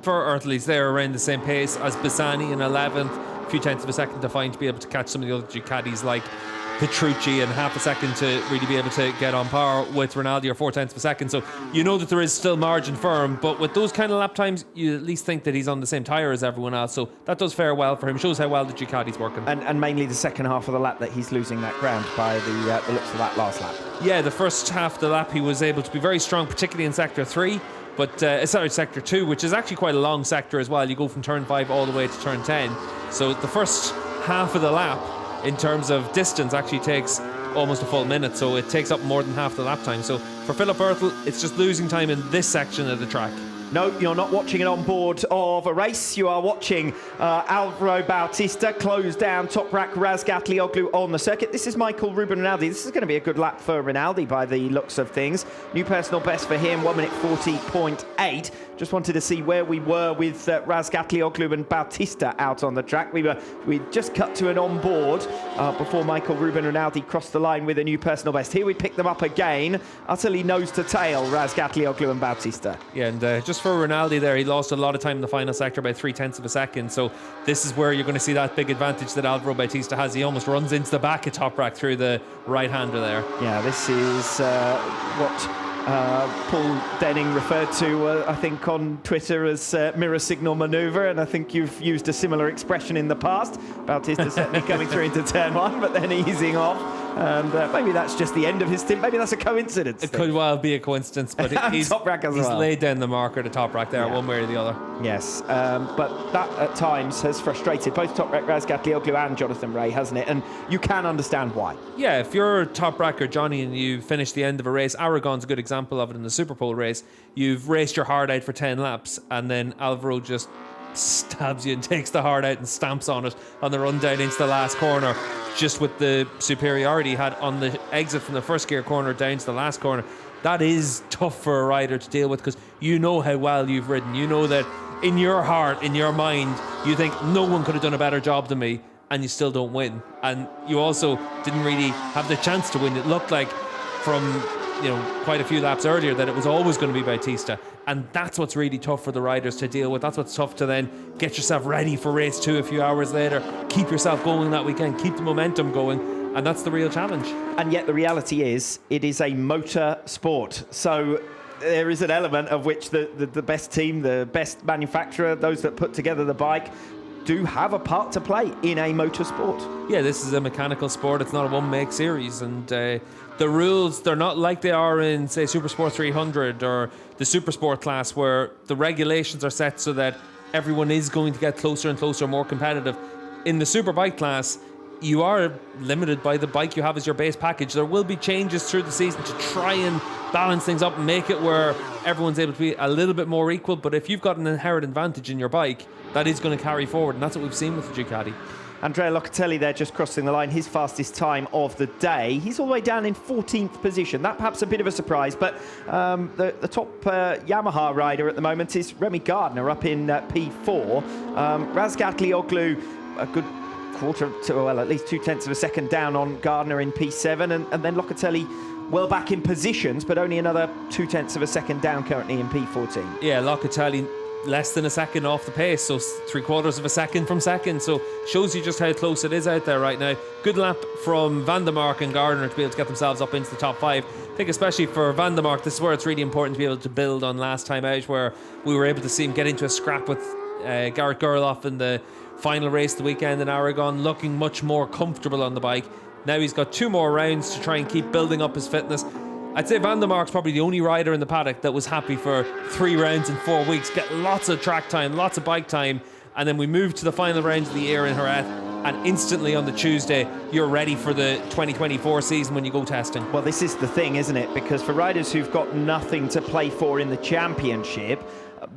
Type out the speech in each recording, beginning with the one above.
for Oertel, he's there around the same pace as Bassani in 11th, a few tenths of a second to find to be able to catch some of the other Ducatis like Petrucci, and half a second to really be able to get on par with Rinaldi, or 4 tenths of a second. So you know that there is still margin for him, but with those kind of lap times, you at least think that he's on the same tyre as everyone else. So that does fare well for him. Shows how well the Ducati's working. And mainly the second half of the lap that he's losing that ground by the looks of that last lap. Yeah, the first half of the lap he was able to be very strong, particularly in sector 3. But sector 2, which is actually quite a long sector as well. You go from turn 5 all the way to turn 10. So the first half of the lap, in terms of distance, actually takes almost a full minute. So it takes up more than half the lap time. So for Philipp Oertel, it's just losing time in this section of the track. No, you're not watching it on board of a race. You are watching Alvaro Bautista close down Toprak Razgatlioglu on the circuit. This is Michael Ruben Rinaldi. This is going to be a good lap for Rinaldi by the looks of things. New personal best for him, 1 minute 40.8. Just wanted to see where we were with Razgatlioglu and Bautista out on the track. We just cut to an on board before Michael Ruben Rinaldi crossed the line with a new personal best. Here we pick them up again, utterly nose to tail, Razgatlioglu and Bautista. Yeah, and just for Rinaldi there, he lost a lot of time in the final sector by 3 tenths of a second. So this is where you're going to see that big advantage that Alvaro Bautista has. He almost runs into the back of Toprak through the right-hander there. Yeah, this is what Paul Denning referred to, I think, on Twitter as mirror signal manoeuvre, and I think you've used a similar expression in the past. Bautista certainly coming through into turn 1, but then easing off. And maybe that's just the end of his stint. Maybe that's a coincidence. It could well be a coincidence, but he's laid down the marker to Toprak there, one way or the other. Yes, but that at times has frustrated both Toprak Razgatlioglu and Jonathan Rea, hasn't it? And you can understand why. Yeah, if you're Toprak or Johnny and you finish the end of a race, Aragon's a good example of it in the Superpole race. You've raced your heart out for 10 laps, and then Alvaro just stabs you and takes the heart out and stamps on it on the run down into the last corner, just with the superiority he had on the exit from the first gear corner down to the last corner. That is tough for a rider to deal with, because you know how well you've ridden. You know that in your heart, in your mind, you think no one could have done a better job than me, and you still don't win. And you also didn't really have the chance to win. It looked like from quite a few laps earlier that it was always going to be Bautista, and that's what's really tough for the riders to deal with. That's what's tough to then get yourself ready for race 2 a few hours later, keep yourself going that weekend, keep the momentum going, and that's the real challenge. And yet the reality is it is a motor sport, so there is an element of which the best team, the best manufacturer, those that put together the bike, do have a part to play in a motorsport. Yeah, this is a mechanical sport. It's not a one-make series, and the rules, they're not like they are in, say, Supersport 300 or the Supersport class, where the regulations are set so that everyone is going to get closer and closer, more competitive. In the Superbike class, you are limited by the bike you have as your base package. There will be changes through the season to try and balance things up and make it where everyone's able to be a little bit more equal. But if you've got an inherent advantage in your bike, that is going to carry forward, and that's what we've seen with the Ducati. Andrea Locatelli there just crossing the line, his fastest time of the day. He's all the way down in 14th position. That perhaps a bit of a surprise, but the top Yamaha rider at the moment is Remy Gardner up in P4. Razgatlioglu, a good quarter to, well, at least 2 tenths of a second down on Gardner in P7, and then Locatelli well back in positions, but only another 2 tenths of a second down currently in P14. Yeah, Locatelli less than a second off the pace, so 3/4 of a second from second, so shows you just how close it is out there right now. Good lap from Van der Mark and Gardner to be able to get themselves up into the top 5. I think especially for Van der Mark, this is where it's really important to be able to build on last time out, where we were able to see him get into a scrap with Garrett Gerloff in the final race of the weekend in Aragon, looking much more comfortable on the bike. Now he's got 2 more rounds to try and keep building up his fitness. I'd say Van der Mark's probably the only rider in the paddock that was happy for 3 rounds in 4 weeks, get lots of track time, lots of bike time, and then we move to the final rounds of the year in Jerez, and instantly on the Tuesday you're ready for the 2024 season when you go testing. Well, this is the thing, isn't it? Because for riders who've got nothing to play for in the championship,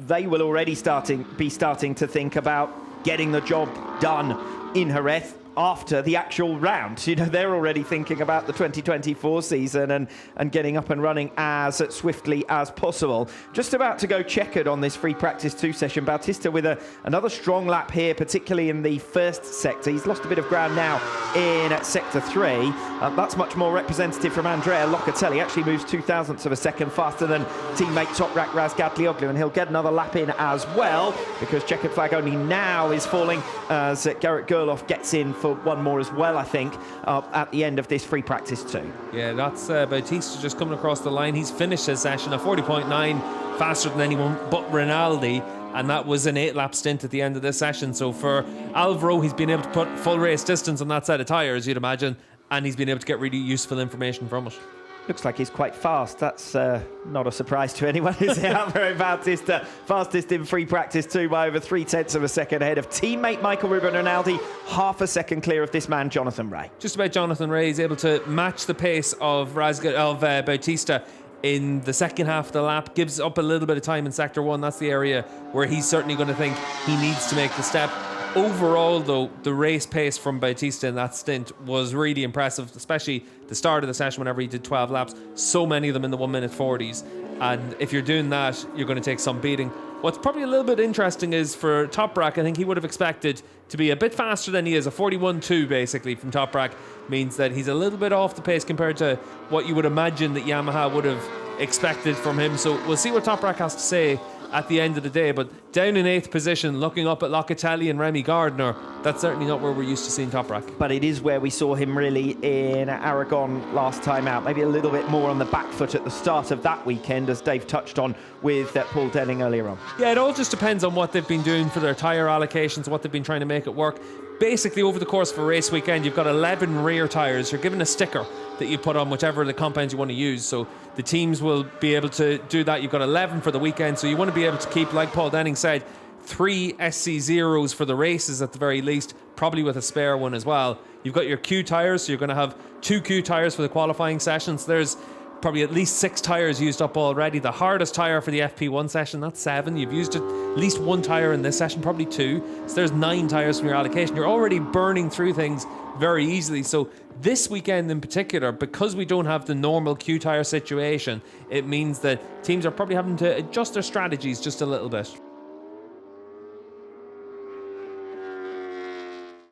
they will already be starting to think about getting the job done in Jerez after the actual round. You know, they're already thinking about the 2024 season and getting up and running as swiftly as possible. Just about to go checkered on this free practice 2 session. Bautista with another strong lap here, particularly in the first sector. He's lost a bit of ground now in sector 3. That's much more representative from Andrea Locatelli. Actually moves 0.02 of a second faster than teammate Toprak Razgatlioglu, and he'll get another lap in as well, because checkered flag only now is falling as Garrett Gerloff gets in for one more as well, I think, at the end of this free practice 2. Yeah, that's Bautista just coming across the line. He's finished his session at 40.9, faster than anyone but Rinaldi, and that was an 8-lap stint at the end of this session. So for Alvaro, he's been able to put full race distance on that set of tyres, you'd imagine, and he's been able to get really useful information from it. Looks like he's quite fast. That's not a surprise to anyone, is it? Alvaro Bautista, fastest in free practice 2 by over 0.3 of a second ahead of teammate Michael Ruben Rinaldi, half a second clear of this man, Jonathan Rea. Just about Jonathan Rea, he's able to match the pace of Bautista in the second half of the lap, gives up a little bit of time in sector 1. That's the area where he's certainly going to think he needs to make the step. Overall, though, the race pace from Bautista in that stint was really impressive, especially the start of the session whenever he did 12 laps. So many of them in the 1 minute 40s. And if you're doing that, you're going to take some beating. What's probably a little bit interesting is for Toprak, I think he would have expected to be a bit faster than he is. A 41.2 basically from Toprak means that he's a little bit off the pace compared to what you would imagine that Yamaha would have expected from him. So we'll see what Toprak has to say at the end of the day, but down in 8th position, looking up at Locatelli and Remy Gardner, that's certainly not where we're used to seeing Toprak. But it is where we saw him really in Aragon last time out. Maybe a little bit more on the back foot at the start of that weekend, as Dave touched on with Paul Denning earlier on. Yeah, it all just depends on what they've been doing for their tyre allocations, what they've been trying to make it work. Basically, over the course of a race weekend, you've got 11 rear tyres. You're given a sticker that you put on whichever of the compounds you want to use. So the teams will be able to do that. You've got 11 for the weekend. So you want to be able to keep, like Paul Denning said, 3 SC0s for the races at the very least, probably with a spare one as well. You've got your Q tyres, so you're going to have 2 Q tyres for the qualifying sessions. There's probably at least 6 tyres used up already. The hardest tyre for the FP1 session, that's 7. You've used at least 1 tyre in this session, probably 2. So there's 9 tyres from your allocation. You're already burning through things very easily. So this weekend in particular, because we don't have the normal Q tyre situation, it means that teams are probably having to adjust their strategies just a little bit.